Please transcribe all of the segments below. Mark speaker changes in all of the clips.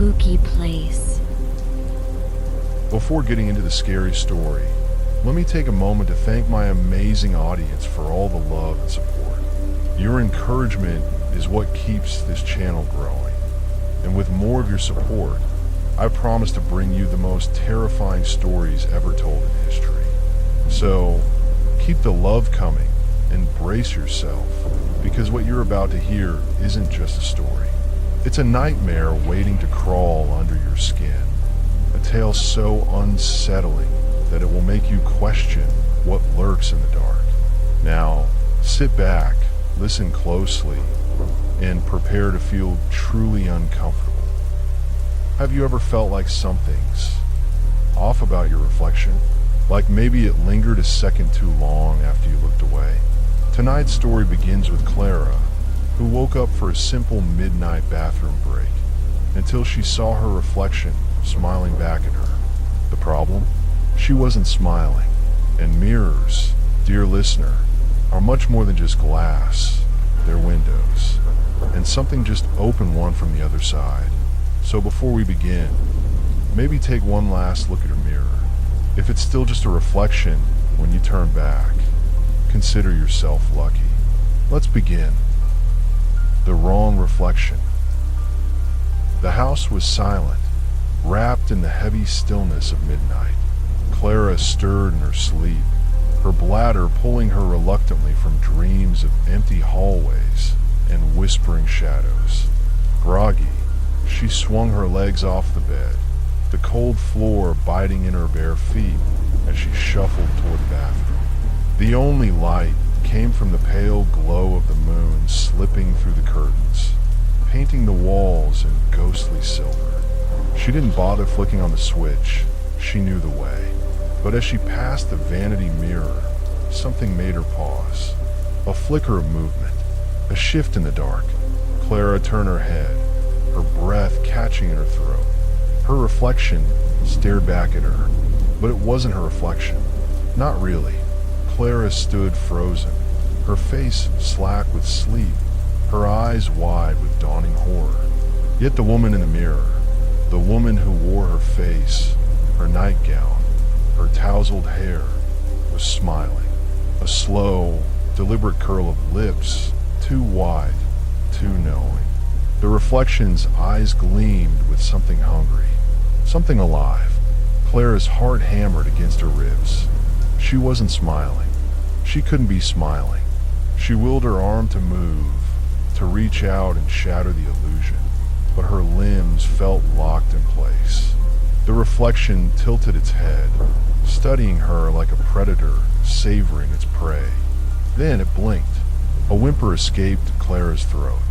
Speaker 1: spooky place.
Speaker 2: Before getting into the scary story, let me take a moment to thank my amazing audience for all the love and support. Your encouragement is what keeps this channel growing. And with more of your support, I promise to bring you the most terrifying stories ever told in history. So, keep the love coming and brace yourself, because what you're about to hear isn't just a story. It's a nightmare waiting to crawl under your skin. A tale so unsettling that it will make you question what lurks in the dark. Now, sit back, listen closely, and prepare to feel truly uncomfortable. Have you ever felt like something's off about your reflection? Like maybe it lingered a second too long after you looked away? Tonight's story begins with Clara, who woke up for a simple midnight bathroom break until she saw her reflection smiling back at her. The problem? She wasn't smiling. And mirrors, dear listener, are much more than just glass. They're windows. And something just opened one from the other side. So before we begin, maybe take one last look at your mirror. If it's still just a reflection when you turn back, consider yourself lucky. Let's begin. The wrong reflection. The house was silent, wrapped in the heavy stillness of midnight. Clara stirred in her sleep, her bladder pulling her reluctantly from dreams of empty hallways and whispering shadows. Groggy, she swung her legs off the bed, the cold floor biting in her bare feet as she shuffled toward the bathroom. The only light came from the pale glow of the moon slipping through the curtains, painting the walls in ghostly silver. She didn't bother flicking on the switch. She knew the way. But as she passed the vanity mirror, something made her pause. A flicker of movement, a shift in the dark. Clara turned her head, her breath catching in her throat. Her reflection stared back at her, but it wasn't her reflection. Not really. Clara stood frozen, her face slack with sleep, her eyes wide with dawning horror. Yet the woman in the mirror, the woman who wore her face, her nightgown, her tousled hair, was smiling. A slow, deliberate curl of lips, too wide, too knowing. The reflection's eyes gleamed with something hungry, something alive. Clara's heart hammered against her ribs. She wasn't smiling. She couldn't be smiling. She willed her arm to move, to reach out and shatter the illusion, but her limbs felt locked in place. The reflection tilted its head, studying her like a predator savoring its prey. Then it blinked. A whimper escaped Clara's throat.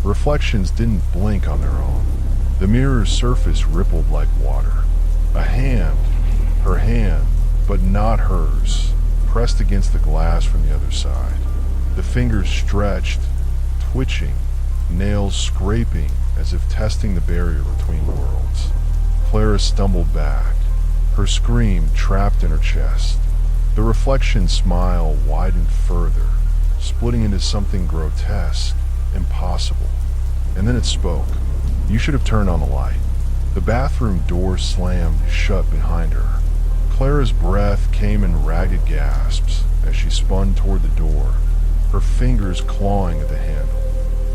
Speaker 2: Reflections didn't blink on their own. The mirror's surface rippled like water. A hand, her hand, but not hers, pressed against the glass from the other side. The fingers stretched, twitching, nails scraping as if testing the barrier between worlds. Clara stumbled back, her scream trapped in her chest. The reflection's smile widened further, splitting into something grotesque, impossible. And then it spoke. You should have turned on the light. The bathroom door slammed shut behind her. Clara's breath came in ragged gasps as she spun toward the door, her fingers clawing at the handle.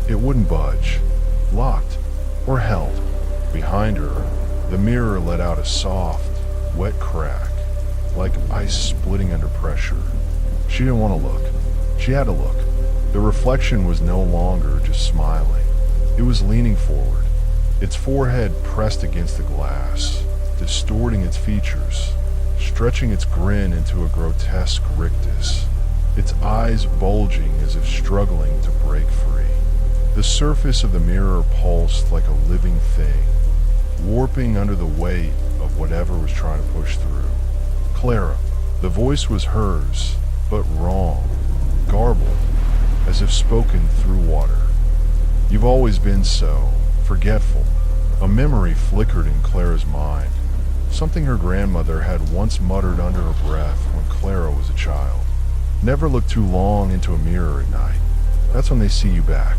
Speaker 2: It wouldn't budge, locked or held. Behind her, the mirror let out a soft, wet crack, like ice splitting under pressure. She didn't want to look. She had to look. The reflection was no longer just smiling. It was leaning forward, its forehead pressed against the glass, distorting its features, stretching its grin into a grotesque rictus, its eyes bulging as if struggling to break free. The surface of the mirror pulsed like a living thing, warping under the weight of whatever was trying to push through. Clara. The voice was hers, but wrong, garbled, as if spoken through water. You've always been so, forgetful. A memory flickered in Clara's mind, something her grandmother had once muttered under her breath when Clara was a child. Never look too long into a mirror at night. That's when they see you back.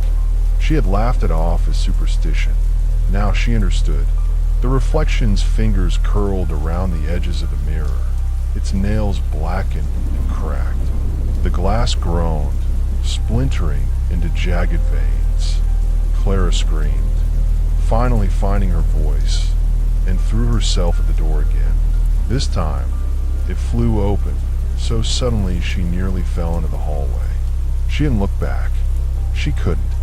Speaker 2: She had laughed it off as superstition. Now she understood. The reflection's fingers curled around the edges of the mirror, its nails blackened and cracked. The glass groaned, splintering into jagged veins. Clara screamed, finally finding her voice, and threw herself at the door again. This time, it flew open, so suddenly she nearly fell into the hallway. She didn't look back. She couldn't.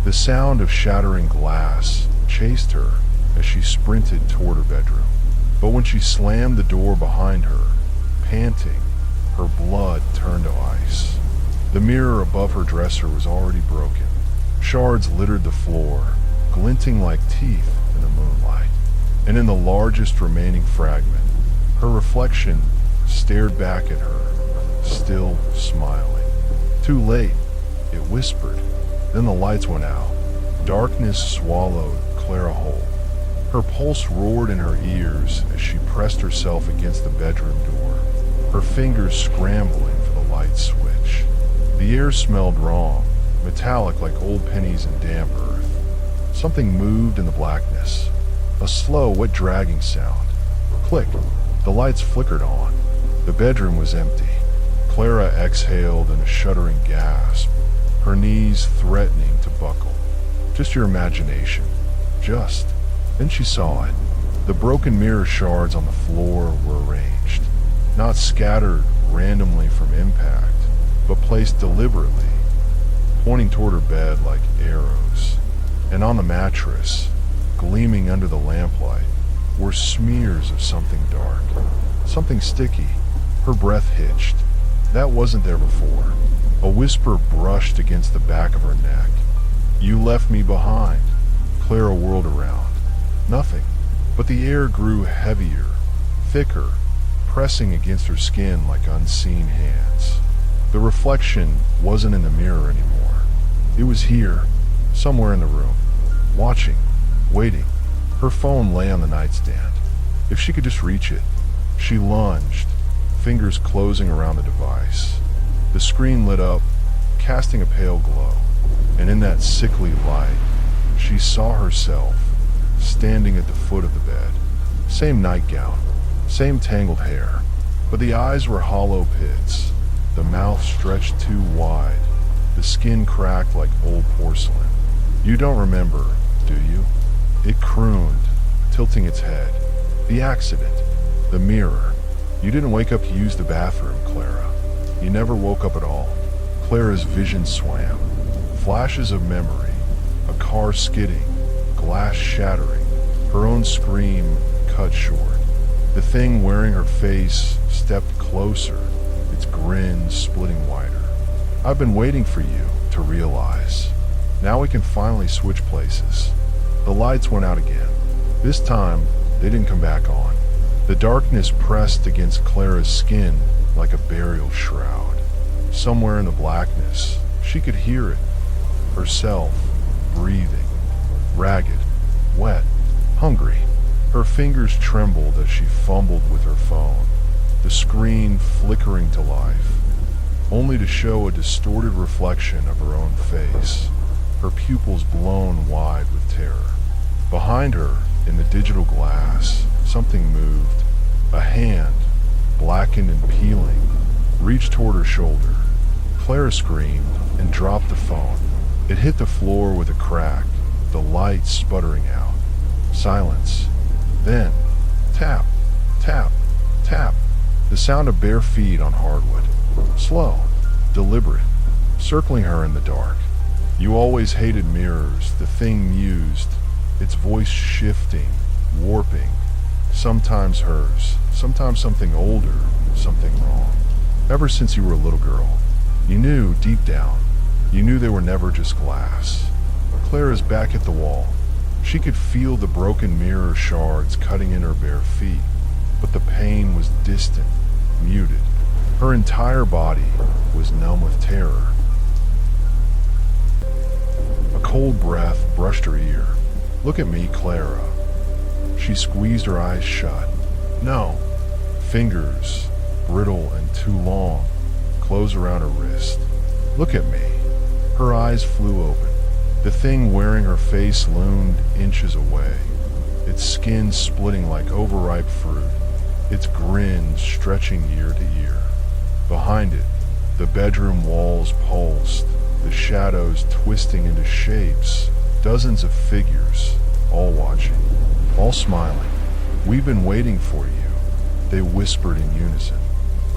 Speaker 2: The sound of shattering glass chased her as she sprinted toward her bedroom. But when she slammed the door behind her, panting, her blood turned to ice. The mirror above her dresser was already broken. Shards littered the floor, glinting like teeth in the moonlight. And in the largest remaining fragment, her reflection stared back at her, still smiling. Too late, it whispered. Then the lights went out. Darkness swallowed Clara whole. Her pulse roared in her ears as she pressed herself against the bedroom door, her fingers scrambling for the light switch. The air smelled wrong, metallic like old pennies and damp earth. Something moved in the blackness, a slow, wet dragging sound. Click. The lights flickered on. The bedroom was empty. Clara exhaled in a shuddering gasp, her knees threatening to buckle. Just your imagination. Just. Then she saw it. The broken mirror shards on the floor were arranged, not scattered randomly from impact, but placed deliberately, pointing toward her bed like arrows. And on the mattress, gleaming under the lamplight, were smears of something dark, something sticky. Her breath hitched. That wasn't there before. A whisper brushed against the back of her neck. "You left me behind." Clara whirled around. Nothing, but the air grew heavier, thicker, pressing against her skin like unseen hands. The reflection wasn't in the mirror anymore. It was here, somewhere in the room, watching, waiting. Her phone lay on the nightstand. If she could just reach it. She lunged, fingers closing around the device. The screen lit up, casting a pale glow, and in that sickly light, she saw herself standing at the foot of the bed. Same nightgown, same tangled hair, but the eyes were hollow pits, the mouth stretched too wide, the skin cracked like old porcelain. "You don't remember, do you?" It crooned, tilting its head. "The accident, the mirror. You didn't wake up to use the bathroom, Clara. You never woke up at all." Clara's vision swam. Flashes of memory, a car skidding, glass shattering, her own scream cut short. The thing wearing her face stepped closer, its grin splitting wider. "I've been waiting for you to realize. Now we can finally switch places." The lights went out again. This time, they didn't come back on. The darkness pressed against Clara's skin like a burial shroud. Somewhere in the blackness, she could hear it. Herself, breathing. Ragged, wet, hungry. Her fingers trembled as she fumbled with her phone, the screen flickering to life, only to show a distorted reflection of her own face, her pupils blown wide with terror. Behind her, in the digital glass, something moved. A hand, blackened and peeling, reached toward her shoulder. Clara screamed and dropped the phone. It hit the floor with a crack, the light sputtering out. Silence. Then, tap, tap, tap. The sound of bare feet on hardwood. Slow, deliberate, circling her in the dark. "You always hated mirrors," the thing mused, its voice shifting, warping. Sometimes hers, sometimes something older, something wrong. Ever since you were a little girl, you knew deep down, you knew they were never just glass. Clara's back at the wall. She could feel the broken mirror shards cutting in her bare feet, but the pain was distant, muted. Her entire body was numb with terror. A cold breath brushed her ear. "Look at me, Clara." She squeezed her eyes shut. "No." Fingers, brittle and too long, closed around her wrist. "Look at me." Her eyes flew open. The thing wearing her face loomed inches away, its skin splitting like overripe fruit, its grin stretching ear to ear. Behind it, the bedroom walls pulsed, the shadows twisting into shapes, dozens of figures, all watching, all smiling. "We've been waiting for you," they whispered in unison.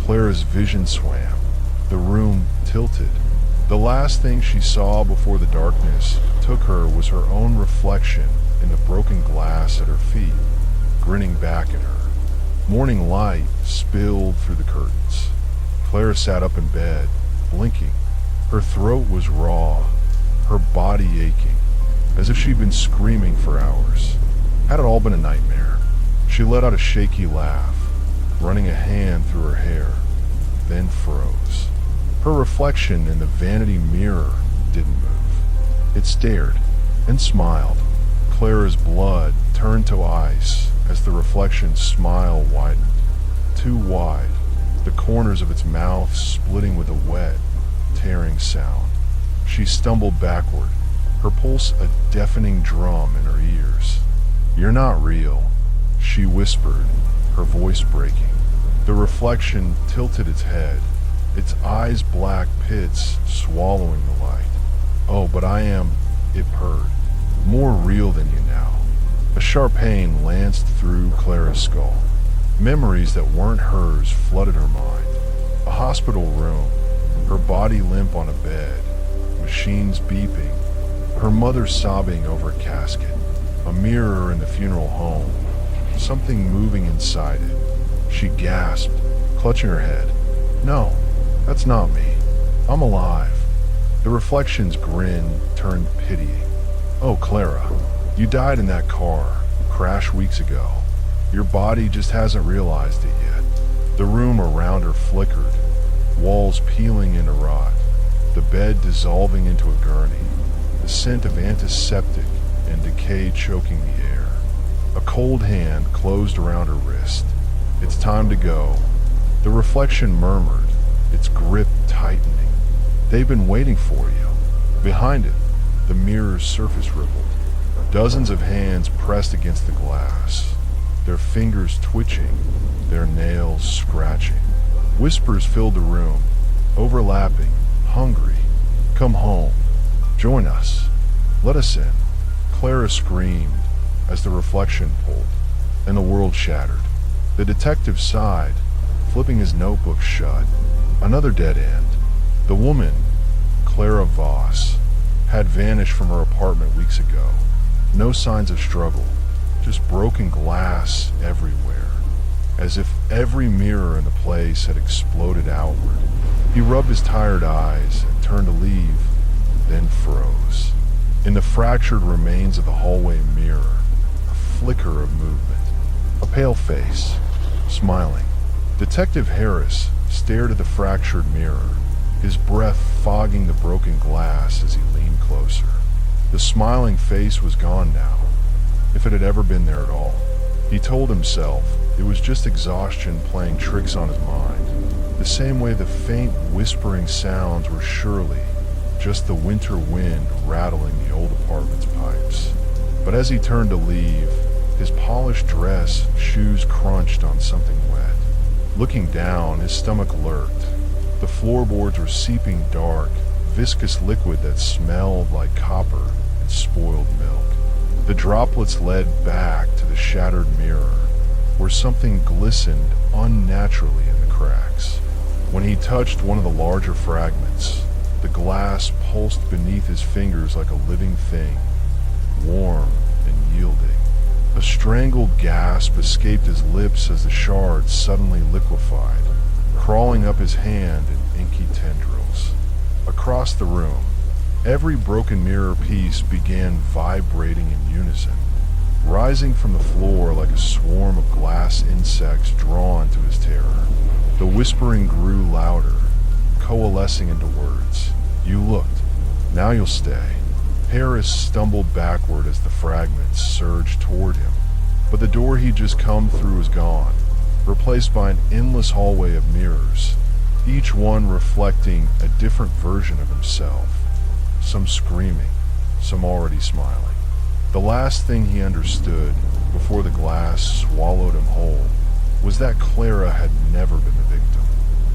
Speaker 2: Clara's vision swam. The room tilted. The last thing she saw before the darkness took her was her own reflection in the broken glass at her feet, grinning back at her. Morning light spilled through the curtains. Clara sat up in bed, blinking. Her throat was raw, her body aching, as if she'd been screaming for hours. Had it all been a nightmare? She let out a shaky laugh, running a hand through her hair, then froze. Her reflection in the vanity mirror didn't move. It stared and smiled. Clara's blood turned to ice as the reflection's smile widened. Too wide, the corners of its mouth splitting with a wet, tearing sound. She stumbled backward, her pulse a deafening drum in her ears. "You're not real," she whispered, her voice breaking. The reflection tilted its head, its eyes black pits swallowing the light. "Oh, but I am," it purred, "more real than you now." A sharp pain lanced through Clara's skull. Memories that weren't hers flooded her mind. A hospital room, her body limp on a bed, machines beeping, her mother sobbing over a casket, a mirror in the funeral home, something moving inside it. She gasped, clutching her head. "No, that's not me. I'm alive." The reflection's grin turned pitying. "Oh, Clara, you died in that car crash weeks ago. Your body just hasn't realized it yet." The room around her flickered, walls peeling into rot, the bed dissolving into a gurney, the scent of antiseptic and decay choking the air. A cold hand closed around her wrist. "It's time to go." The reflection murmured, its grip tightening. "They've been waiting for you." Behind it, the mirror's surface rippled. Dozens of hands pressed against the glass, their fingers twitching, their nails scratching. Whispers filled the room, overlapping, hungry. "Come home. Join us. Let us in." Clara screamed as the reflection pulled, and the world shattered. The detective sighed, flipping his notebook shut. Another dead end. The woman, Clara Voss, had vanished from her apartment weeks ago. No signs of struggle, just broken glass everywhere, as if every mirror in the place had exploded outward. He rubbed his tired eyes and turned to leave, then froze. In the fractured remains of the hallway mirror, a flicker of movement. A pale face, smiling. Detective Harris stared at the fractured mirror, his breath fogging the broken glass as he leaned closer. The smiling face was gone now, if it had ever been there at all. He told himself it was just exhaustion playing tricks on his mind, the same way the faint whispering sounds were surely just the winter wind rattling the old apartment's pipes. But as he turned to leave, his polished dress shoes crunched on something wet. Looking down, his stomach lurked. The floorboards were seeping dark, viscous liquid that smelled like copper and spoiled milk. The droplets led back to the shattered mirror, where something glistened unnaturally in the cracks. When he touched one of the larger fragments, the glass pulsed beneath his fingers like a living thing, warm and yielding. A strangled gasp escaped his lips as the shards suddenly liquefied, crawling up his hand in inky tendrils. Across the room, every broken mirror piece began vibrating in unison, rising from the floor like a swarm of glass insects drawn to his terror. The whispering grew louder, coalescing into words. "You looked. Now you'll stay." Harris stumbled backward as the fragments surged toward him, but the door he'd just come through was gone, replaced by an endless hallway of mirrors, each one reflecting a different version of himself, some screaming, some already smiling. The last thing he understood before the glass glass swallowed him whole was that Clara had never been the victim.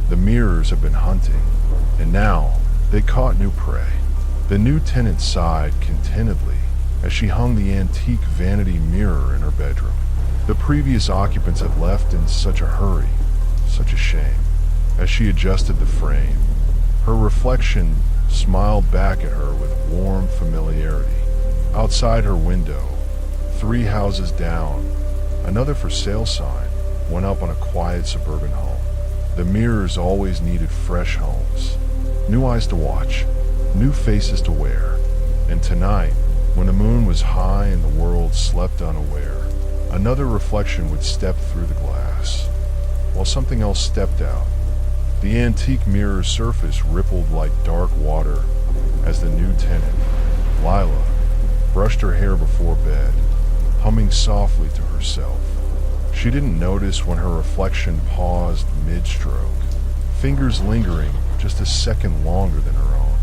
Speaker 2: The mirrors had been hunting, and now they caught new prey. The new tenant sighed contentedly as she hung the antique vanity mirror in her bedroom. The previous occupants had left in such a hurry, such a shame. As she adjusted the frame, her reflection smiled back at her with warm familiarity. Outside her window, 3 houses down, another for sale sign went up on a quiet suburban home. The mirrors always needed fresh homes, new eyes to watch, new faces to wear. And tonight, when the moon was high and the world slept unaware, another reflection would step through the glass, while something else stepped out. The antique mirror's surface rippled like dark water as the new tenant, Lila, brushed her hair before bed, humming softly to herself. She didn't notice when her reflection paused mid-stroke, fingers lingering just a second longer than her own.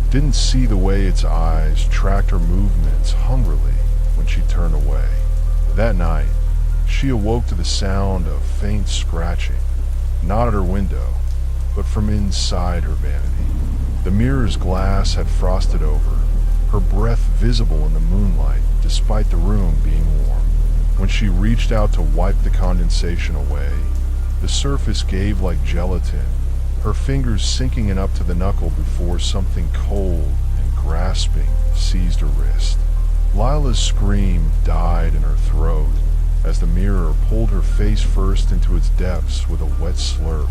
Speaker 2: Didn't see the way its eyes tracked her movements hungrily when she turned away. That night, she awoke to the sound of faint scratching, not at her window, but from inside her vanity. The mirror's glass had frosted over, her breath visible in the moonlight despite the room being warm. When she reached out to wipe the condensation away, the surface gave like gelatin, her fingers sinking in up to the knuckle before something cold and grasping seized her wrist. Lila's scream died in her throat as the mirror pulled her face first into its depths with a wet slurp,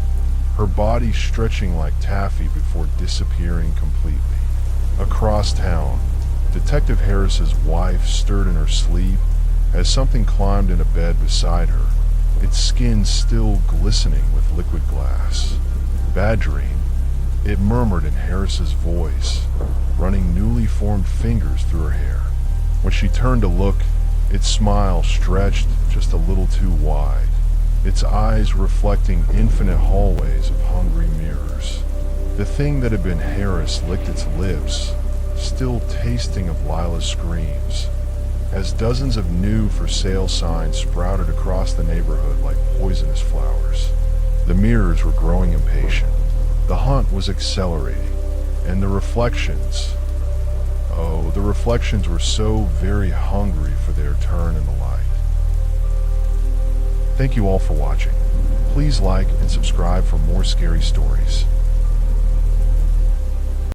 Speaker 2: her body stretching like taffy before disappearing completely. Across town, Detective Harris's wife stirred in her sleep as something climbed into bed beside her, its skin still glistening with liquid glass. "Bad dream," it murmured in Harris's voice, running newly formed fingers through her hair. When she turned to look, its smile stretched just a little too wide, its eyes reflecting infinite hallways of hungry mirrors. The thing that had been Harris licked its lips, still tasting of Lila's screams, as dozens of new for sale signs sprouted across the neighborhood like poisonous flowers. The mirrors were growing impatient. The hunt was accelerating, and the reflections were so very hungry for their turn in the light. Thank you all for watching. Please like and subscribe for more scary stories.